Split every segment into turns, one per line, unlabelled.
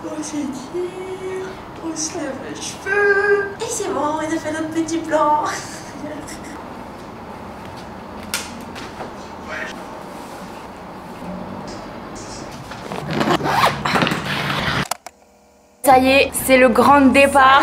On s'étire, on se lève les cheveux. Et c'est bon, on a fait notre petit plan.
Ça y est, c'est le grand départ.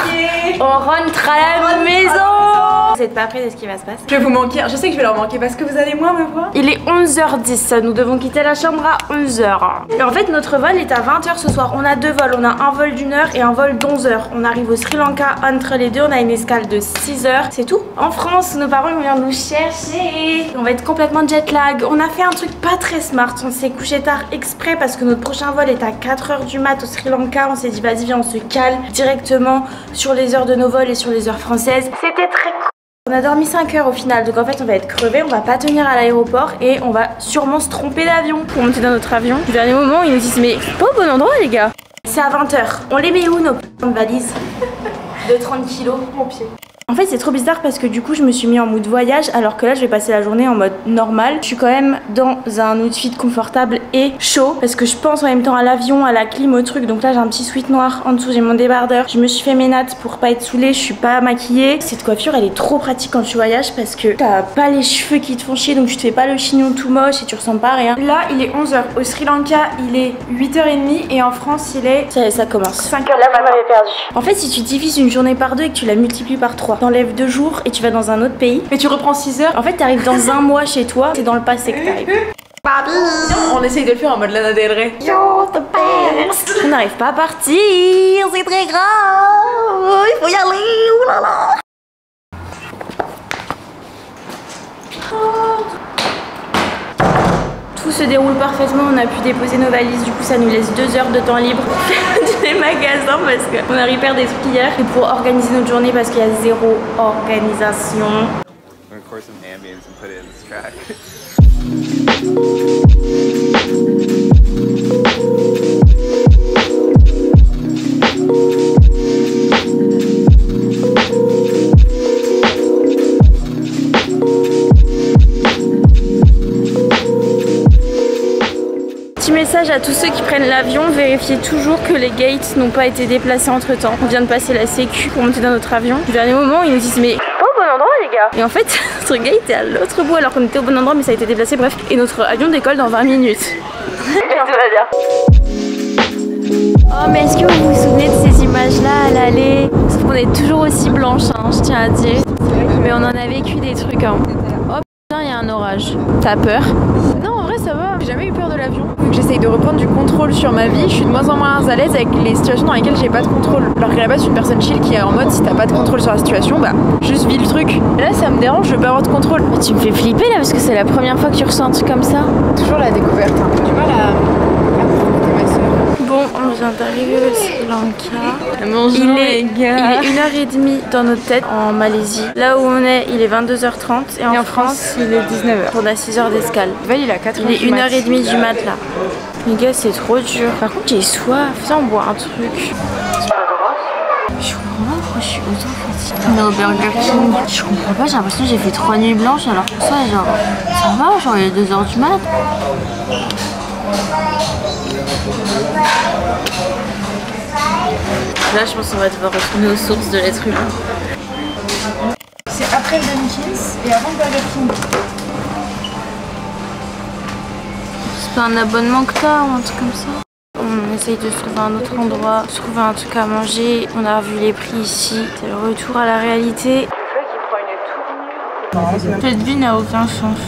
On rentre à la maison. Vous êtes pas prêts de ce qui va se passer?
Je vais vous manquer, je sais que je vais leur manquer parce que vous allez moins me voir.
Il est 11h10, nous devons quitter la chambre à 11h. Et en fait, notre vol est à 20h ce soir. On a deux vols, on a un vol d'1 heure et un vol d'11h. On arrive au Sri Lanka entre les deux, on a une escale de 6h. C'est tout. En France, nos parents viennent nous chercher. On va être complètement jet lag. On a fait un truc pas très smart. On s'est couché tard exprès parce que notre prochain vol est à 4h du mat au Sri Lanka. On s'est dit, vas-y, viens, on se cale directement sur les heures de nos vols et sur les heures françaises. C'était très cool. On a dormi 5 heures au final, donc en fait on va être crevé, on va pas tenir à l'aéroport et on va sûrement se tromper d'avion pour monter dans notre avion. Au dernier moment ils nous disent mais pas au bon endroit les gars. C'est à 20h. On les met où nos valises de 30 kilos? Mon pied. En fait c'est trop bizarre parce que du coup je me suis mis en mood voyage alors que là je vais passer la journée en mode normal. Je suis quand même dans un outfit confortable et chaud parce que je pense en même temps à l'avion, à la clim, au truc. Donc là j'ai un petit sweat noir, en dessous j'ai mon débardeur. Je me suis fait mes nattes pour pas être saoulée, je suis pas maquillée. Cette coiffure elle est trop pratique quand tu voyages parce que t'as pas les cheveux qui te font chier donc tu te fais pas le chignon tout moche et tu ressembles pas à rien. Là il est 11h, au Sri Lanka il est 8h30 et en France il est... Ça commence. 5h. Là vous m'avez perdu. En fait si tu divises une journée par deux et que tu la multiplies par 3, t'enlèves 2 jours et tu vas dans un autre pays. Mais tu reprends 6 heures. En fait, t'arrives dans un mois chez toi. C'est dans le passé que t'arrives.
On essaye de le faire en mode Lana Del Rey.
You're the best. On n'arrive pas à partir. C'est très grave. Il faut y aller. Ouh là là. Tout se déroule parfaitement, on a pu déposer nos valises, du coup ça nous laisse 2 heures de temps libre pour faire des magasins parce qu'on a repéré des trucs hier et pour organiser notre journée parce qu'il y a zéro organisation. Message à tous ceux qui prennent l'avion, vérifiez toujours que les gates n'ont pas été déplacés entre temps. On vient de passer la sécu pour monter dans notre avion. Au dernier moment ils nous disent mais pas au bon endroit les gars. Et en fait notre gate est à l'autre bout alors qu'on était au bon endroit mais ça a été déplacé, bref. Et notre avion décolle dans 20 minutes. Tout va bien. Oh mais est-ce que vous vous souvenez de ces images là à l'aller? Sauf qu'on est toujours aussi blanche hein, je tiens à dire. Mais on en a vécu des trucs hein. Oh putain il y a un orage. T'as peur? Non en vrai ça va. J'ai jamais eu peur de l'avion. Vu que j'essaye de reprendre du contrôle sur ma vie, je suis de moins en moins à l'aise avec les situations dans lesquelles j'ai pas de contrôle. Alors que là-bas, je suis une personne chill qui est en mode si t'as pas de contrôle sur la situation, bah juste vis le truc. Et là, ça me dérange, je veux pas avoir de contrôle. Mais tu me fais flipper là parce que c'est la première fois que tu ressens un truc comme ça.
Toujours la découverte, un peu du mal à ma soeur.
Bon, on vient d'arriver au Sri Lanka.
Bonjour les gars.
Il est 1h30 dans notre tête en Malaisie. Là où on est, il est 22h30 et en France, il est 19h. On a 6 heures d'escale.
Il est à 4h.
Il est 1h30 du mat là. Les gars, c'est trop dur. Par contre, j'ai soif. Viens, on boit un truc. C'est pas grave. Je comprends pas pourquoi je suis autant fatiguée. On est au Burger King. Je comprends pas, j'ai l'impression que j'ai fait 3 nuits blanches alors que ça, genre, ça va, genre, il est 2h du mat. Là, je pense qu'on va devoir retourner aux sources de l'être humain.
C'est après le Dunkins et avant le Burger King.
C'est pas un abonnement que t'as ou un truc comme ça? On essaye de se trouver un autre endroit, trouver un truc à manger. On a revu les prix ici. C'est le retour à la réalité. Cette vie n'a aucun sens.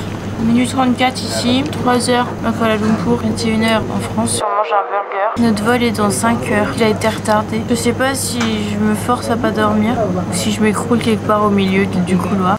Minute 34 ici, 3h à Kuala Lumpur, 21h en France. On mange un burger. Notre vol est dans 5 heures. Il a été retardé. Je sais pas si je me force à pas dormir ou si je m'écroule quelque part au milieu du couloir.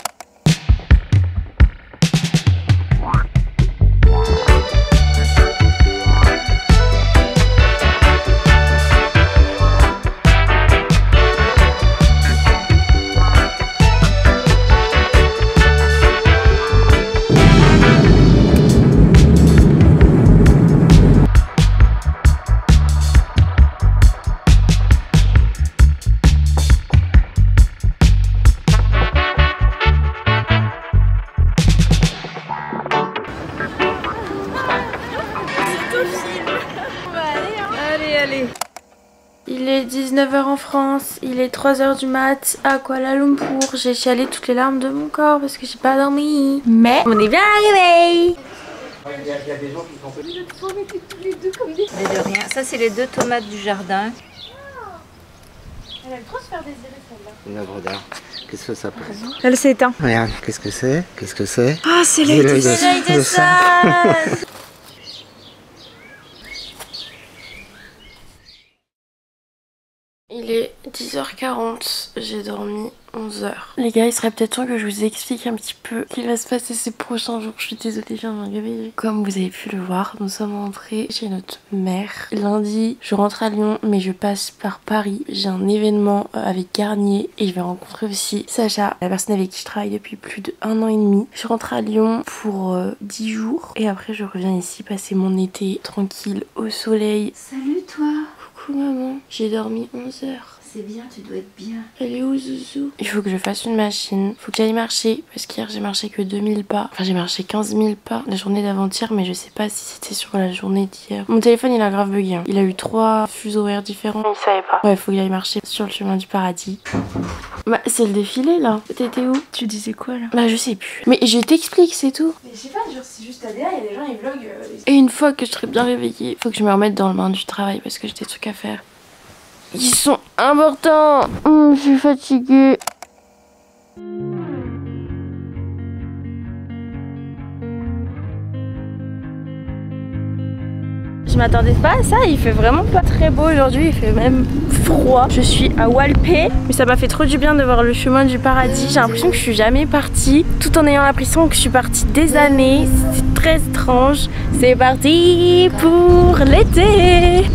Il est 19 h en France, il est 3 h du mat à Kuala Lumpur. J'ai chialé toutes les larmes de mon corps parce que j'ai pas dormi. Mais on est bien arrivé.
Il y a des gens qui sont petits.
Mais de rien. Ça, c'est les 2 tomates du jardin.
Elle aime trop se faire désirer celle-là.
Une œuvre d'art. Qu'est-ce que ça peut être?
Elle s'est éteinte.
Regarde, qu'est-ce que c'est? Qu'est-ce que c'est?
Ah, c'est l'œil
de ça. Il est 10 h 40, j'ai dormi 11 h. Les gars, il serait peut-être temps que je vous explique un petit peu ce qui va se passer ces prochains jours. Je suis désolée, je viens de me réveiller. Comme vous avez pu le voir, nous sommes rentrés chez notre mère. Lundi, je rentre à Lyon, mais je passe par Paris. J'ai un événement avec Garnier et je vais rencontrer aussi Sacha, la personne avec qui je travaille depuis plus d'1 an et demi. Je rentre à Lyon pour 10 jours et après je reviens ici passer mon été tranquille au soleil.
Salut, toi.
Coucou maman, j'ai dormi 11 h.
C'est bien, tu dois être bien.
Elle est où Zouzou? Il faut que je fasse une machine. Faut que j'aille marcher parce qu'hier j'ai marché que 2000 pas. Enfin j'ai marché 15 000 pas la journée d'avant-hier, mais je sais pas si c'était sur la journée d'hier. Mon téléphone il a grave bugué. Il a eu 3 fuseaux horaires différents. Il savait pas. Ouais, faut que j'aille marcher sur le chemin du paradis. Bah c'est le défilé là. T'étais où? Tu disais quoi là? Bah je sais plus. Mais je t'explique, c'est tout. Mais je sais pas, genre c'est juste ADA, il y a des gens ils vloguent. Et une fois que je serai bien réveillée, faut que je me remette dans le bain du travail parce que j'ai des trucs à faire. Ils sont importants. Je suis fatiguée. Je m'attendais pas à ça, il fait vraiment pas très beau aujourd'hui, il fait même froid. Je suis à Walpé, mais ça m'a fait trop du bien de voir le chemin du paradis. J'ai l'impression que je suis jamais partie, tout en ayant l'impression que je suis partie des années. C'est très étrange. C'est parti pour l'été.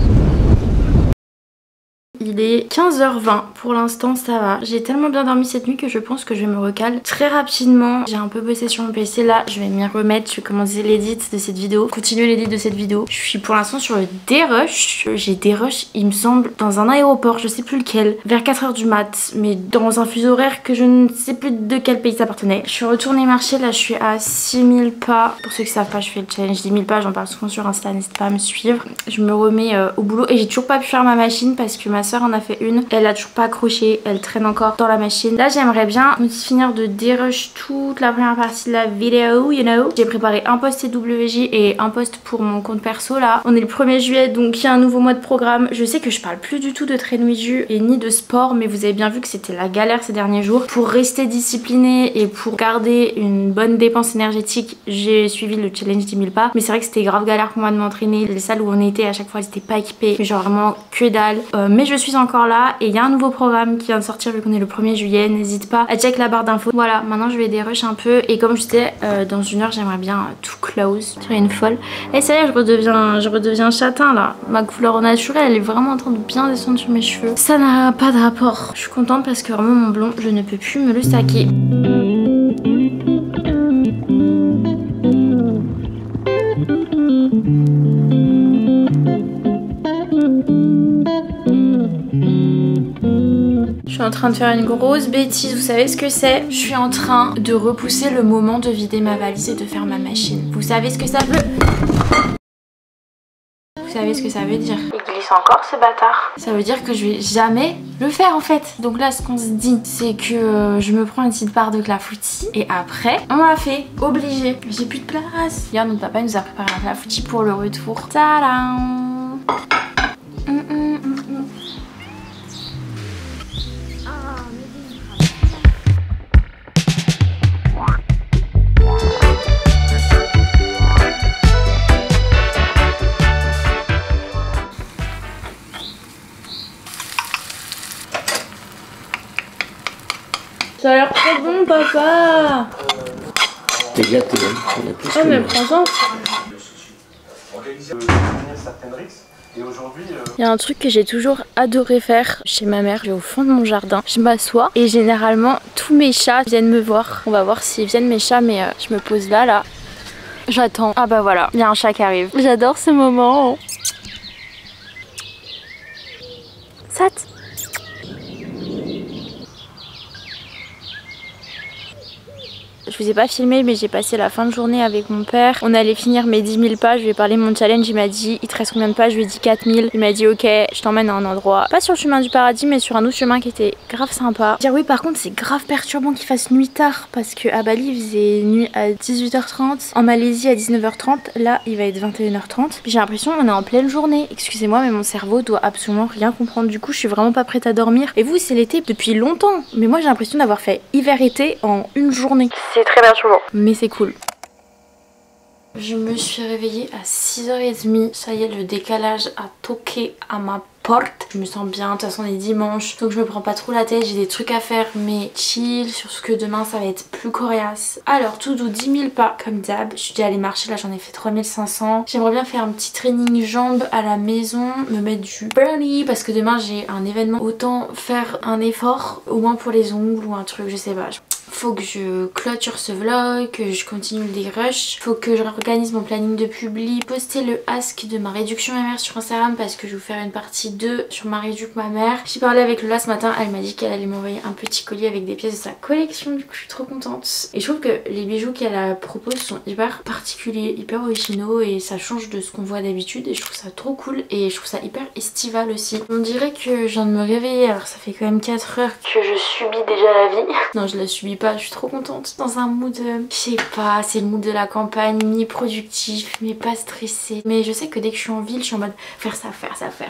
Il est 15 h 20, pour l'instant ça va. J'ai tellement bien dormi cette nuit que je pense que je me recale très rapidement. J'ai un peu bossé sur mon PC là, je vais m'y remettre, je vais commencer l'édit de cette vidéo, continuer l'édit de cette vidéo. Je suis pour l'instant sur le dérush. J'ai dérush, il me semble, dans un aéroport, je sais plus lequel, vers 4 h du mat, mais dans un fuseau horaire que je ne sais plus de quel pays ça appartenait. Je suis retournée marcher, là je suis à 6000 pas. Pour ceux qui savent pas, je fais le challenge 10 000 pas, j'en parle souvent sur Insta, n'hésitez pas à me suivre. Je me remets au boulot et j'ai toujours pas pu faire ma machine parce que ma soeur en a fait une, elle a toujours pas accroché, elle traîne encore dans la machine. Là j'aimerais bien finir de dérush toute la première partie de la vidéo, you know. J'ai préparé un post TWJ et un post pour mon compte perso là. On est le 1er juillet donc il y a un nouveau mois de programme. Je sais que je parle plus du tout de train with you et ni de sport, mais vous avez bien vu que c'était la galère ces derniers jours. Pour rester disciplinée et pour garder une bonne dépense énergétique, j'ai suivi le challenge 10 000 pas, mais c'est vrai que c'était grave galère pour moi de m'entraîner. Les salles où on était à chaque fois elles étaient pas équipées, mais genre vraiment que dalle. Mais je suis encore là et il y a un nouveau programme qui vient de sortir vu qu'on est le 1er juillet. N'hésite pas à check la barre d'infos. Voilà, maintenant je vais dérush un peu et comme je disais, dans 1 heure j'aimerais bien tout close. Tu vois, une folle. Et ça y est, je redeviens châtain là. Ma couleur naturelle elle est vraiment en train de bien descendre sur mes cheveux. Ça n'a pas de rapport. Je suis contente parce que vraiment mon blond, je ne peux plus me le saquer. Je suis en train de faire une grosse bêtise, vous savez ce que c'est? Je suis en train de repousser le moment de vider ma valise et de faire ma machine. Vous savez ce que ça veut? Vous savez ce que ça veut dire? Il glisse encore ce bâtard. Ça veut dire que je vais jamais le faire en fait. Donc là ce qu'on se dit c'est que je me prends une petite part de clafoutis et après on l'a fait, obligé. J'ai plus de place. Hier notre papa nous a préparé un clafoutis pour le retour. Tadam. Ça a l'air très bon, papa.
T'es gâté, hein.
Oh mais prends-en. Il y a un truc que j'ai toujours adoré faire chez ma mère. Je vais au fond de mon jardin, je m'assois et généralement tous mes chats viennent me voir. On va voir s'ils viennent mes chats, mais je me pose là. J'attends. Ah bah voilà, il y a un chat qui arrive. J'adore ce moment. Sat. Je vous ai pas filmé mais j'ai passé la fin de journée avec mon père. On allait finir mes 10 000 pages, je lui ai parlé de mon challenge, il m'a dit il te reste combien de pages, je lui ai dit 4 000. Il m'a dit ok, je t'emmène à un endroit, pas sur le chemin du paradis mais sur un autre chemin qui était grave sympa. Dire oui par contre c'est grave perturbant qu'il fasse nuit tard parce que à Bali il faisait nuit à 18h30, en Malaisie à 19h30, là il va être 21h30. J'ai l'impression qu'on est en pleine journée, excusez-moi mais mon cerveau doit absolument rien comprendre, du coup je suis vraiment pas prête à dormir. Et vous c'est l'été depuis longtemps, mais moi j'ai l'impression d'avoir fait hiver-été en une journée. C'est très perturbant, mais c'est cool. Je me suis réveillée à 6h30, ça y est le décalage a toqué à ma porte. Je me sens bien, de toute façon on est dimanche, donc je me prends pas trop la tête, j'ai des trucs à faire mais chill, sur ce que demain ça va être plus coriace. Alors tout doux 10 000 pas comme d'hab, je suis déjà allée marcher, là j'en ai fait 3500. J'aimerais bien faire un petit training jambes à la maison, me mettre du burnie parce que demain j'ai un événement, autant faire un effort, au moins pour les ongles ou un truc, je sais pas. Faut que je clôture ce vlog, que je continue le dérush. Faut que je réorganise mon planning de publi, poster le ask de ma réduction mammaire sur Instagram parce que je vais vous faire une partie 2 sur ma réduction mammaire. J'ai parlé avec Lola ce matin, elle m'a dit qu'elle allait m'envoyer un petit colis avec des pièces de sa collection, du coup je suis trop contente. Et je trouve que les bijoux qu'elle propose sont hyper particuliers, hyper originaux et ça change de ce qu'on voit d'habitude et je trouve ça trop cool et je trouve ça hyper estival aussi. On dirait que je viens de me réveiller, alors ça fait quand même 4 heures que je subis déjà la vie. Non je la subis pas, je suis trop contente, dans un mood, je sais pas, c'est le mood de la campagne, mi-productif mais pas stressé. Mais je sais que dès que je suis en ville je suis en mode faire ça,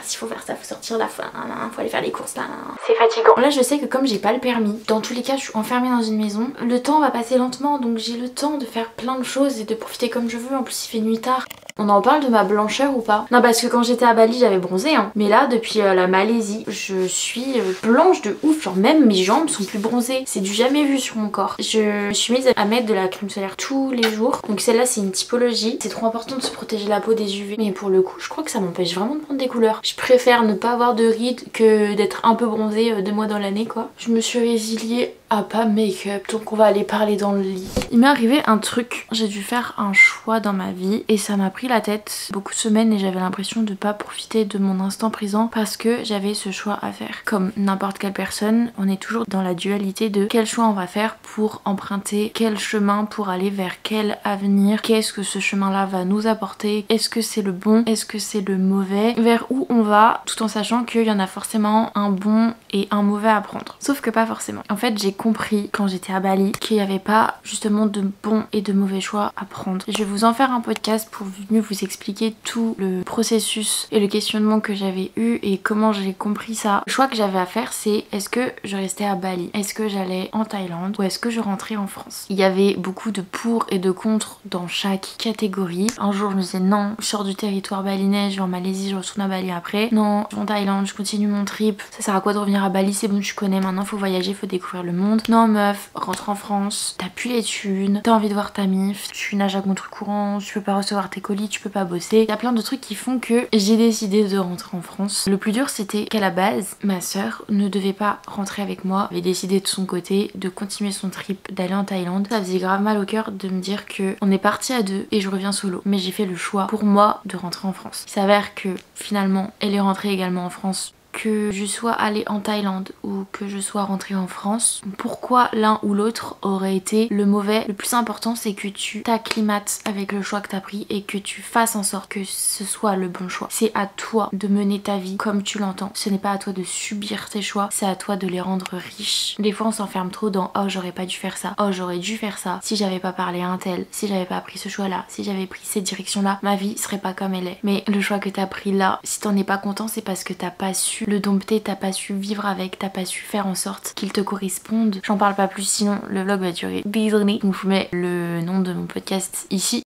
s'il faut faire ça, faut sortir la fin, faut aller faire les courses là, c'est fatigant. Là je sais que comme j'ai pas le permis, dans tous les cas je suis enfermée dans une maison, le temps va passer lentement donc j'ai le temps de faire plein de choses et de profiter comme je veux, en plus il fait nuit tard. On en parle de ma blancheur ou pas? Non parce que quand j'étais à Bali j'avais bronzé hein. Mais là depuis la Malaisie je suis blanche de ouf. Genre même mes jambes sont plus bronzées. C'est du jamais vu sur mon corps. Je me suis mise à mettre de la crème solaire tous les jours. Donc celle-là c'est une typologie. C'est trop important de se protéger la peau des UV. Mais pour le coup je crois que ça m'empêche vraiment de prendre des couleurs. Je préfère ne pas avoir de rides que d'être un peu bronzée 2 mois dans l'année quoi. Je me suis résiliée à pas make-up, donc on va aller parler dans le lit. Il m'est arrivé un truc, j'ai dû faire un choix dans ma vie et ça m'a pris la tête beaucoup de semaines et j'avais l'impression de pas profiter de mon instant présent parce que j'avais ce choix à faire. Comme n'importe quelle personne, on est toujours dans la dualité de quel choix on va faire pour emprunter quel chemin pour aller vers quel avenir, qu'est-ce que ce chemin là va nous apporter, est-ce que c'est le bon, est-ce que c'est le mauvais, vers où on va, tout en sachant qu'il y en a forcément un bon et un mauvais à prendre. Sauf que pas forcément. En fait j'ai compris quand j'étais à Bali qu'il n'y avait pas justement de bons et de mauvais choix à prendre. Je vais vous en faire un podcast pour mieux vous expliquer tout le processus et le questionnement que j'avais eu et comment j'ai compris ça. Le choix que j'avais à faire c'est est-ce que je restais à Bali, est-ce que j'allais en Thaïlande ou est-ce que je rentrais en France. Il y avait beaucoup de pour et de contre dans chaque catégorie. Un jour je me disais non, je sors du territoire balinais, je vais en Malaisie, je retourne à Bali après. Non, je vais en Thaïlande, je continue mon trip. Ça sert à quoi de revenir à Bali, c'est bon tu connais, maintenant faut voyager, faut découvrir le monde. Non meuf, rentre en France, t'as plus les thunes, t'as envie de voir ta mif, tu nages à contre-courant, tu peux pas recevoir tes colis, tu peux pas bosser. Il y a plein de trucs qui font que j'ai décidé de rentrer en France. Le plus dur c'était qu'à la base, ma soeur ne devait pas rentrer avec moi, elle avait décidé de son côté de continuer son trip, d'aller en Thaïlande. Ça faisait grave mal au cœur de me dire que on est parti à deux et je reviens solo. Mais j'ai fait le choix pour moi de rentrer en France. Il s'avère que finalement elle est rentrée également en France. Que je sois allée en Thaïlande ou que je sois rentrée en France, pourquoi l'un ou l'autre aurait été le mauvais? Le plus important c'est que tu t'acclimates avec le choix que t'as pris et que tu fasses en sorte que ce soit le bon choix. C'est à toi de mener ta vie comme tu l'entends. Ce n'est pas à toi de subir tes choix, c'est à toi de les rendre riches. Des fois on s'enferme trop dans oh j'aurais pas dû faire ça, oh j'aurais dû faire ça, si j'avais pas parlé à un tel, si j'avais pas pris ce choix là, si j'avais pris cette direction là, ma vie serait pas comme elle est. Mais le choix que t'as pris là, si t'en es pas content c'est parce que t'as pas su le dompter, t'as pas su vivre avec, t'as pas su faire en sorte qu'il te corresponde. J'en parle pas plus sinon le vlog va durer des années. Donc je vous mets le nom de mon podcast ici.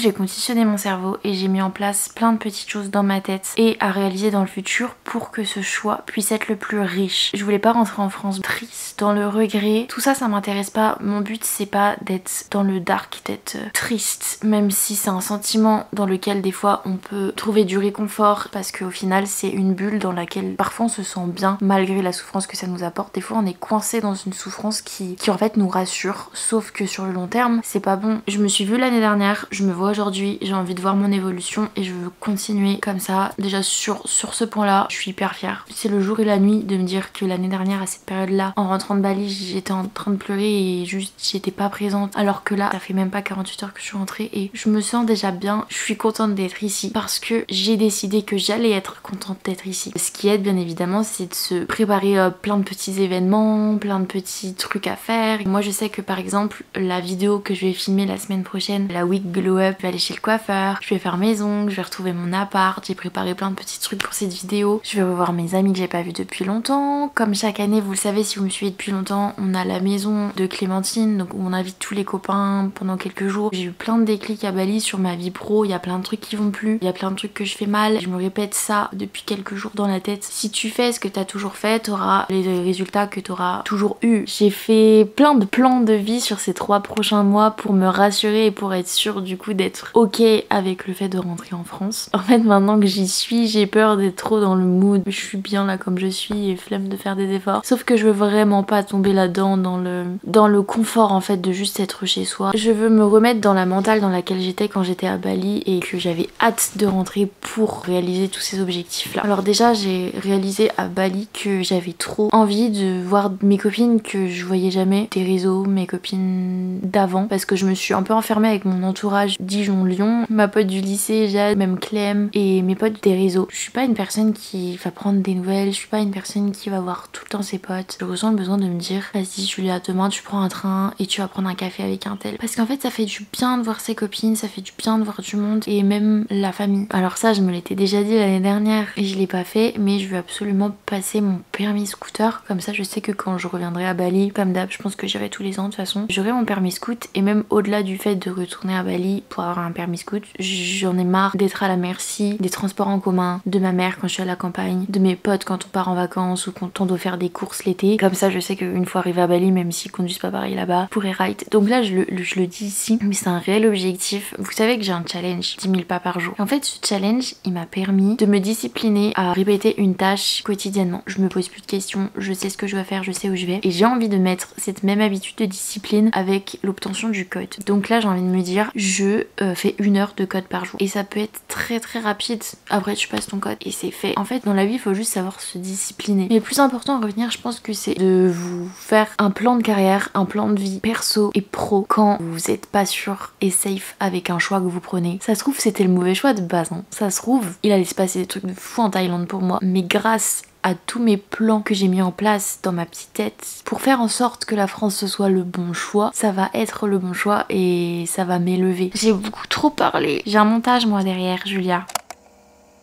J'ai conditionné mon cerveau et j'ai mis en place plein de petites choses dans ma tête et à réaliser dans le futur pour que ce choix puisse être le plus riche. Je voulais pas rentrer en France triste, dans le regret. Tout ça, ça m'intéresse pas. Mon but, c'est pas d'être dans le dark, d'être triste, même si c'est un sentiment dans lequel des fois on peut trouver du réconfort parce qu'au final, c'est une bulle dans laquelle parfois on se sent bien malgré la souffrance que ça nous apporte. Des fois, on est coincé dans une souffrance qui en fait nous rassure, sauf que sur le long terme, c'est pas bon. Je me suis vue l'année dernière, je me vois vois aujourd'hui, j'ai envie de voir mon évolution et je veux continuer comme ça. Déjà sur ce point là, je suis hyper fière. C'est le jour et la nuit de me dire que l'année dernière à cette période là, en rentrant de Bali, j'étais en train de pleurer et juste j'étais pas présente. Alors que là, ça fait même pas 48 heures que je suis rentrée et je me sens déjà bien. Je suis contente d'être ici parce que j'ai décidé que j'allais être contente d'être ici. Ce qui aide bien évidemment, c'est de se préparer plein de petits événements, plein de petits trucs à faire. Moi je sais que par exemple la vidéo que je vais filmer la semaine prochaine, la week glow up, je vais aller chez le coiffeur, je vais faire mes ongles, je vais retrouver mon appart, j'ai préparé plein de petits trucs pour cette vidéo. Je vais revoir mes amis que j'ai pas vus depuis longtemps. Comme chaque année, vous le savez si vous me suivez depuis longtemps, on a la maison de Clémentine, donc où on invite tous les copains pendant quelques jours. J'ai eu plein de déclics à Bali sur ma vie pro, il y a plein de trucs qui vont plus, il y a plein de trucs que je fais mal. Je me répète ça depuis quelques jours dans la tête. Si tu fais ce que t'as toujours fait, t'auras les résultats que t'auras toujours eu. J'ai fait plein de plans de vie sur ces 3 prochains mois pour me rassurer et pour être sûre du coup d'être ok avec le fait de rentrer en France. En fait maintenant que j'y suis, j'ai peur d'être trop dans le mood. Je suis bien là comme je suis et flemme de faire des efforts. Sauf que je veux vraiment pas tomber là-dedans dans le confort en fait de juste être chez soi. Je veux me remettre dans la mentale dans laquelle j'étais quand j'étais à Bali et que j'avais hâte de rentrer pour réaliser tous ces objectifs là. Alors déjà j'ai réalisé à Bali que j'avais trop envie de voir mes copines que je voyais jamais, des réseaux, mes copines d'avant, parce que je me suis un peu enfermée avec mon entourage Dijon-Lyon, ma pote du lycée Jade, même Clem et mes potes des réseaux. Je suis pas une personne qui va prendre des nouvelles, je suis pas une personne qui va voir tout le temps ses potes. Je ressens le besoin de me dire vas-y Julia, demain tu prends un train et tu vas prendre un café avec un tel, parce qu'en fait ça fait du bien de voir ses copines, ça fait du bien de voir du monde et même la famille. Alors ça je me l'étais déjà dit l'année dernière et je l'ai pas fait, mais je veux absolument passer mon permis scooter, comme ça je sais que quand je reviendrai à Bali, comme d'hab je pense que j'irai tous les ans de toute façon, j'aurai mon permis scoot. Et même au-delà du fait de retourner à Bali pour avoir un permis scoot, j'en ai marre d'être à la merci des transports en commun, de ma mère quand je suis à la campagne, de mes potes quand on part en vacances ou quand on doit faire des courses l'été. Comme ça je sais qu'une fois arrivé à Bali, même s'ils conduisent pas pareil là-bas, je pourrais ride. Donc là je le dis ici, mais c'est un réel objectif. Vous savez que j'ai un challenge 10 000 pas par jour. Et en fait ce challenge il m'a permis de me discipliner à répéter une tâche quotidiennement. Je me pose plus de questions, je sais ce que je dois faire, je sais où je vais. Et j'ai envie de mettre cette même habitude de discipline avec l'obtention du code. Donc là j'ai envie de me dire je fais 1 heure de code par jour. Et ça peut être très très rapide. Après tu passes ton code et c'est fait. En fait dans la vie il faut juste savoir se discipliner. Mais le plus important à revenir je pense que c'est de vous faire un plan de carrière, un plan de vie perso et pro quand vous êtes pas sûr et safe avec un choix que vous prenez. Ça se trouve c'était le mauvais choix de base hein. Ça se trouve il allait se passer des trucs de fou en Thaïlande pour moi. Mais grâce à tous mes plans que j'ai mis en place dans ma petite tête pour faire en sorte que la France ce soit le bon choix, ça va être le bon choix et ça va m'élever. J'ai beaucoup trop parlé. J'ai un montage moi derrière Julia.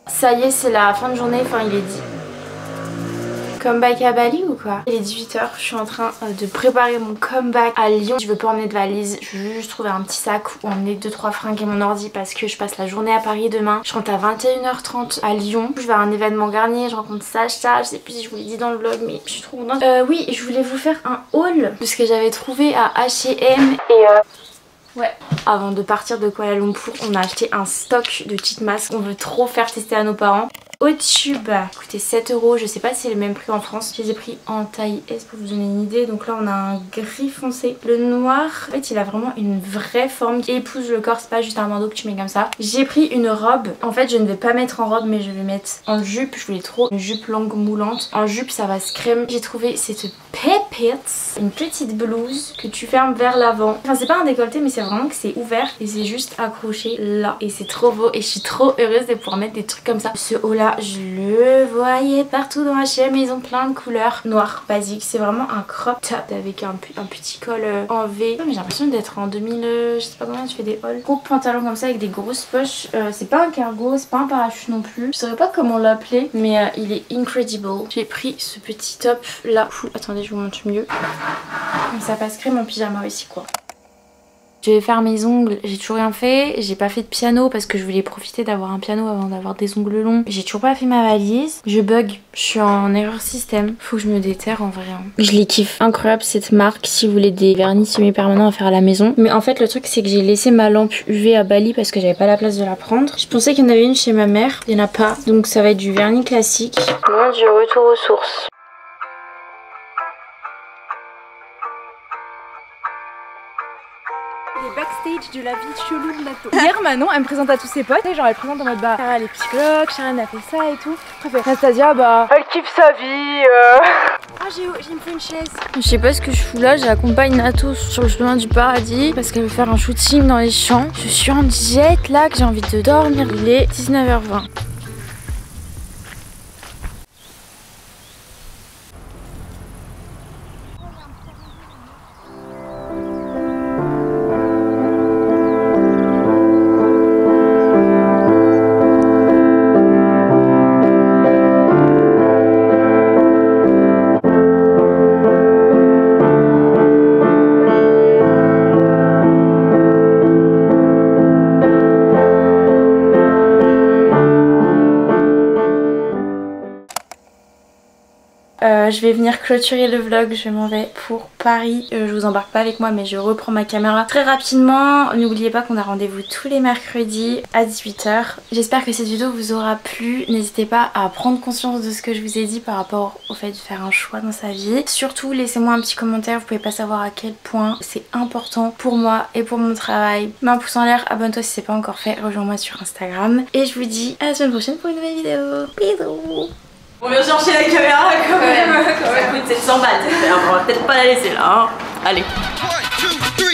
Ça y est c'est la fin de journée, enfin il est dit. Comeback à Bali ou quoi? Il est 18 h, je suis en train de préparer mon comeback à Lyon. Je veux pas emmener de valise, je veux juste trouver un petit sac où emmener 2-3 fringues et mon ordi parce que je passe la journée à Paris demain. Je rentre à 21h30 à Lyon. Je vais à un événement Garnier, je rencontre Sacha, je sais plus si je vous l'ai dit dans le vlog mais je suis trop contente. Oui, je voulais vous faire un haul de ce que j'avais trouvé à H&M et ouais. Avant de partir de Kuala Lumpur, on a acheté un stock de cheat masks. On veut trop faire tester à nos parents. Au tube, coûtait 7 €, je sais pas si c'est le même prix en France. Je les ai pris en taille S pour vous donner une idée. Donc là on a un gris foncé. Le noir, en fait il a vraiment une vraie forme qui épouse le corps, c'est pas juste un bandeau que tu mets comme ça. J'ai pris une robe, en fait je ne vais pas mettre en robe mais je vais mettre en jupe. Je voulais trop une jupe longue moulante. En jupe ça va se crème. J'ai trouvé cette pépite, une petite blouse que tu fermes vers l'avant. Enfin c'est pas un décolleté mais c'est vraiment que c'est ouvert et c'est juste accroché là. Et c'est trop beau et je suis trop heureuse de pouvoir mettre des trucs comme ça. Ce haut là je le voyais partout dans H&M, ils ont plein de couleurs. Noir basique, c'est vraiment un crop top avec un petit col en V. Mais j'ai l'impression d'être en 2000, je sais pas combien tu fais des hauls. Gros pantalon comme ça avec des grosses poches. C'est pas un cargo, c'est pas un parachute non plus. Je saurais pas comment l'appeler mais il est incredible. J'ai pris ce petit top là. Attendez je vous montre mieux. Comme ça passe crème en pyjama aussi quoi. Je vais faire mes ongles, j'ai toujours rien fait, j'ai pas fait de piano parce que je voulais profiter d'avoir un piano avant d'avoir des ongles longs. J'ai toujours pas fait ma valise, je bug, je suis en erreur système, faut que je me déterre en vrai. Je les kiffe, incroyable cette marque si vous voulez des vernis semi-permanents à faire à la maison. Mais en fait le truc c'est que j'ai laissé ma lampe UV à Bali parce que j'avais pas la place de la prendre. Je pensais qu'il y en avait une chez ma mère, il y en a pas, donc ça va être du vernis classique. Mon dieu, retour aux sources. Les backstage de la vie chelou de Nato. Hier Manon elle me présente à tous ses potes et genre elle présente en mode bah Sarah elle est psychologue, Sharon a fait ça et tout. Après Anastasia bah elle kiffe sa vie. Ah j'ai me fait une chaise. Je sais pas ce que je fous là, j'accompagne Nato sur le chemin du paradis parce qu'elle veut faire un shooting dans les champs. Je suis en jet là que j'ai envie de dormir. Il est 19h20. Je vais venir clôturer le vlog, je m'en vais pour Paris. Je vous embarque pas avec moi mais je reprends ma caméra très rapidement. N'oubliez pas qu'on a rendez-vous tous les mercredis à 18 h. J'espère que cette vidéo vous aura plu. N'hésitez pas à prendre conscience de ce que je vous ai dit par rapport au fait de faire un choix dans sa vie. Surtout laissez-moi un petit commentaire, vous pouvez pas savoir à quel point c'est important pour moi et pour mon travail. Mets un pouce en l'air, abonne-toi si c'est pas encore fait, rejoins-moi sur Instagram. Et je vous dis à la semaine prochaine pour une nouvelle vidéo. Bisous.
On vient chercher la caméra quand même. Ça coûte 700 balles. On va peut-être pas la laisser là. Hein. Allez.
1, 2, 3.